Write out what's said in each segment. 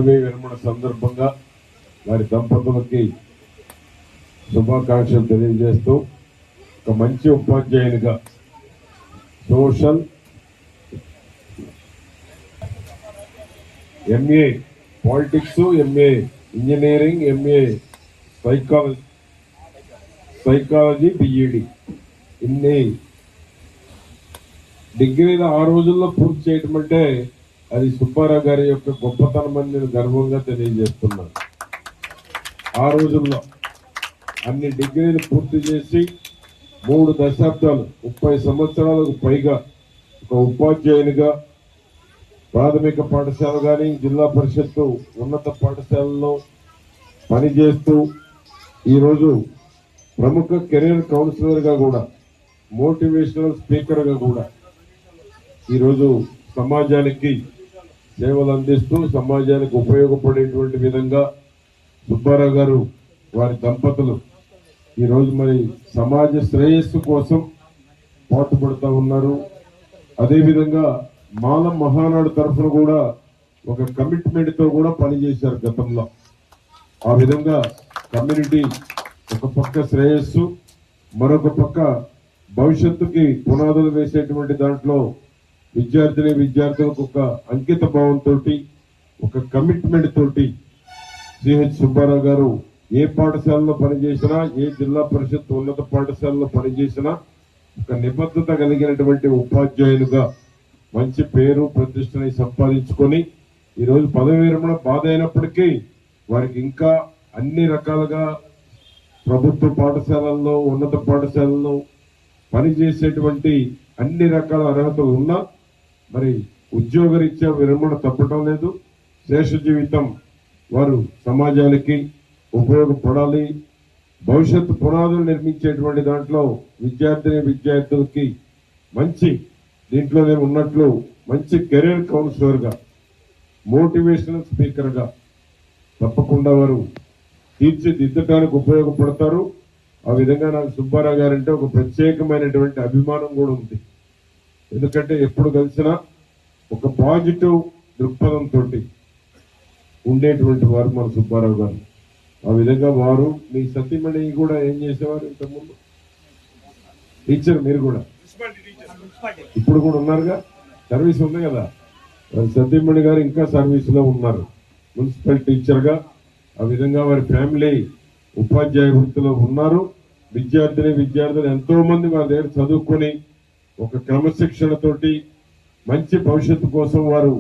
పదవీ విరమణ సందర్భంగా వారి దంపతులకి శుభాకాంక్షలు తెలియజేస్తూ ఒక మంచి ఉపాధ్యాయునిగా social MA politics, MA engineering, MA psychology, BEd ఇన్ని డిగ్రీలు ఆ రోజుల్లో పూర్తి చేయటం అంటే అది సుబ్బారావు గారి యొక్క గొప్పతనం అని నేను గర్వంగా తెలియజేస్తున్నాను. ఆ రోజుల్లో అన్ని డిగ్రీలు పూర్తి చేసి 3 దశాబ్దాలు 30 సంవత్సరాలకు పైగా ఒక ఉపాధ్యాయునిగా ప్రాథమిక పాఠశాల కానీ జిల్లా పరిషత్తు ఉన్నత పాఠశాలలో పనిచేస్తూ ఈరోజు ప్రముఖ కెరీర్ కౌన్సిలర్గా కూడా, మోటివేషనల్ స్పీకర్గా కూడా ఈరోజు సమాజానికి సేవలు అందిస్తూ సమాజానికి ఉపయోగపడేటువంటి విధంగా సుబ్బారావు గారు వారి దంపతులు ఈరోజు మరి సమాజ శ్రేయస్సు కోసం పాటుపడుతూ ఉన్నారు. అదేవిధంగా మాల మహానాడు తరఫున కూడా ఒక కమిట్మెంట్తో కూడా పనిచేశారు గతంలో. ఆ విధంగా కమ్యూనిటీ ఒక పక్క శ్రేయస్సు, మరొక పక్క భవిష్యత్తుకి పునాదులు వేసేటువంటి దాంట్లో విద్యార్థులకు ఒక అంకిత భావంతో, ఒక కమిట్మెంట్ తోటి సిహెచ్ సుబ్బారావు గారు ఏ పాఠశాలలో పనిచేసినా, ఏ జిల్లా పరిషత్ ఉన్నత పాఠశాలలో పనిచేసినా ఒక నిబద్ధత కలిగినటువంటి ఉపాధ్యాయులుగా మంచి పేరు ప్రతిష్టని సంపాదించుకొని ఈరోజు పదవి విరమణ బాధ అయినప్పటికీ వారికి ఇంకా అన్ని రకాలుగా ప్రభుత్వ పాఠశాలల్లో ఉన్నత పాఠశాలల్లో పనిచేసేటువంటి అన్ని రకాల అర్హతలు ఉన్నా మరి ఉద్యోగరీత్యా విరమణ తప్పటం లేదు. శేష జీవితం వారు సమాజానికి ఉపయోగపడాలి, భవిష్యత్తు పునాదులు నిర్మించేటువంటి దాంట్లో విద్యార్థులకి మంచి దీంట్లోనే ఉన్నట్లు మంచి కెరీర్ కౌన్సిలర్గా, మోటివేషనల్ స్పీకర్గా తప్పకుండా వారు తీర్చిదిద్దడానికి ఉపయోగపడతారు. ఆ విధంగా నాకు సుబ్బారావు గారంటే ఒక ప్రత్యేకమైనటువంటి అభిమానం కూడా ఉంది. ఎందుకంటే ఎప్పుడు కలిసినా ఒక పాజిటివ్ దృక్పథంతో ఉండేటువంటి వారు మన సుబ్బారావు గారు. ఆ విధంగా వారు, మీ సతీమణి కూడా ఏం చేసేవారు ఇంతకుముందు? టీచర్. మీరు కూడా ఇప్పుడు కూడా ఉన్నారుగా, సర్వీస్ ఉంది కదా. వారి సతీమణి గారు ఇంకా సర్వీస్లో ఉన్నారు, మున్సిపల్ టీచర్గా. ఆ విధంగా వారి ఫ్యామిలీ ఉపాధ్యాయ వృత్తిలో ఉన్నారు. విద్యార్థులు ఎంతో మంది వారి దగ్గర చదువుకొని ఒక క్రమశిక్షణతోటి మంచి భవిష్యత్తు కోసం వారు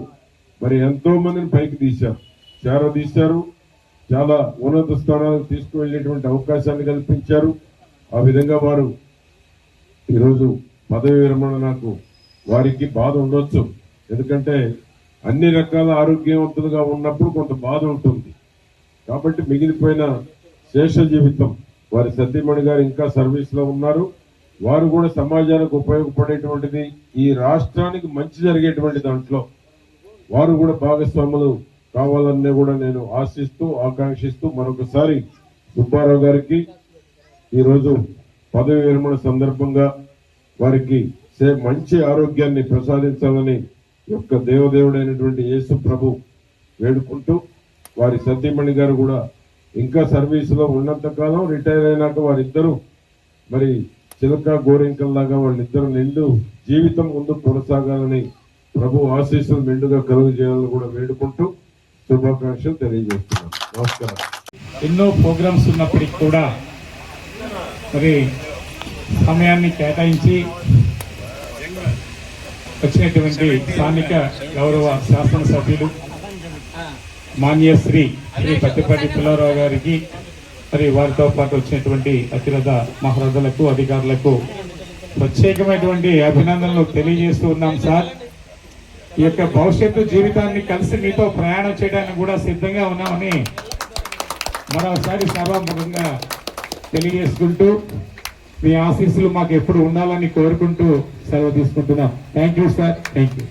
మరి ఎంతో మందిని పైకి తీశారు, చాలా ఉన్నత స్థానాలకు తీసుకువెళ్ళేటువంటి అవకాశాన్ని కల్పించారు. ఆ విధంగా వారు ఈరోజు పదవి విరమణ నాకు వారికి బాధ ఉండొచ్చు, ఎందుకంటే అన్ని రకాల ఆరోగ్యవంతులుగా ఉన్నప్పుడు కొంత బాధ ఉంటుంది. కాబట్టి మిగిలిపోయిన శేష జీవితం వారి సతీమణి గారు ఇంకా సర్వీస్లో ఉన్నారు. వారు కూడా సమాజానికి ఉపయోగపడేటువంటిది, ఈ రాష్ట్రానికి మంచి జరిగేటువంటి దాంట్లో వారు కూడా భాగస్వాములు కావాలనే కూడా నేను ఆకాంక్షిస్తూ మరొకసారి సుబ్బారావు గారికి ఈరోజు పదవి విరమణ సందర్భంగా వారికి మంచి ఆరోగ్యాన్ని ప్రసాదించాలని యొక్క దేవదేవుడైనటువంటి యేసు ప్రభు వేడుకుంటూ, వారి సతీమణి గారు కూడా ఇంకా సర్వీసులో ఉన్నంత కాలం, రిటైర్ అయినాక వారిద్దరూ మరి చిలక గోరింకల్లాగా వాళ్ళిద్దరు నిండు జీవితం ముందు కొనసాగాలని ప్రభు ఆశీస్సులు మెండుగా కలుగు చేయాలని కూడా వేడుకుంటూ శుభాకాంక్షలు తెలియజేస్తున్నాను. నమస్కారం. ఎన్నో ప్రోగ్రామ్స్ ఉన్నప్పటికీ కూడా మరి సమయాన్ని కేటాయించి వచ్చినటువంటి స్థానిక గౌరవ శాసనసభ్యులు మాన్య శ్రీ పత్తిపాటి పుల్లారావు గారికి, మరి వారితో పాటు వచ్చినటువంటి అతిరథ మహారథులకు, అధికారులకు ప్రత్యేకమైనటువంటి అభినందనలు తెలియజేస్తూ ఉన్నాం. సార్, ఈ యొక్క భవిష్యత్తు జీవితాన్ని కలిసి మీతో ప్రయాణం చేయడానికి కూడా సిద్ధంగా ఉన్నామని మరోసారి సభాముఖంగా తెలియజేసుకుంటూ, మీ ఆశీస్సులు మాకు ఎప్పుడు ఉండాలని కోరుకుంటూ సెలవు తీసుకుంటున్నాం. Thank you sir. Thank you.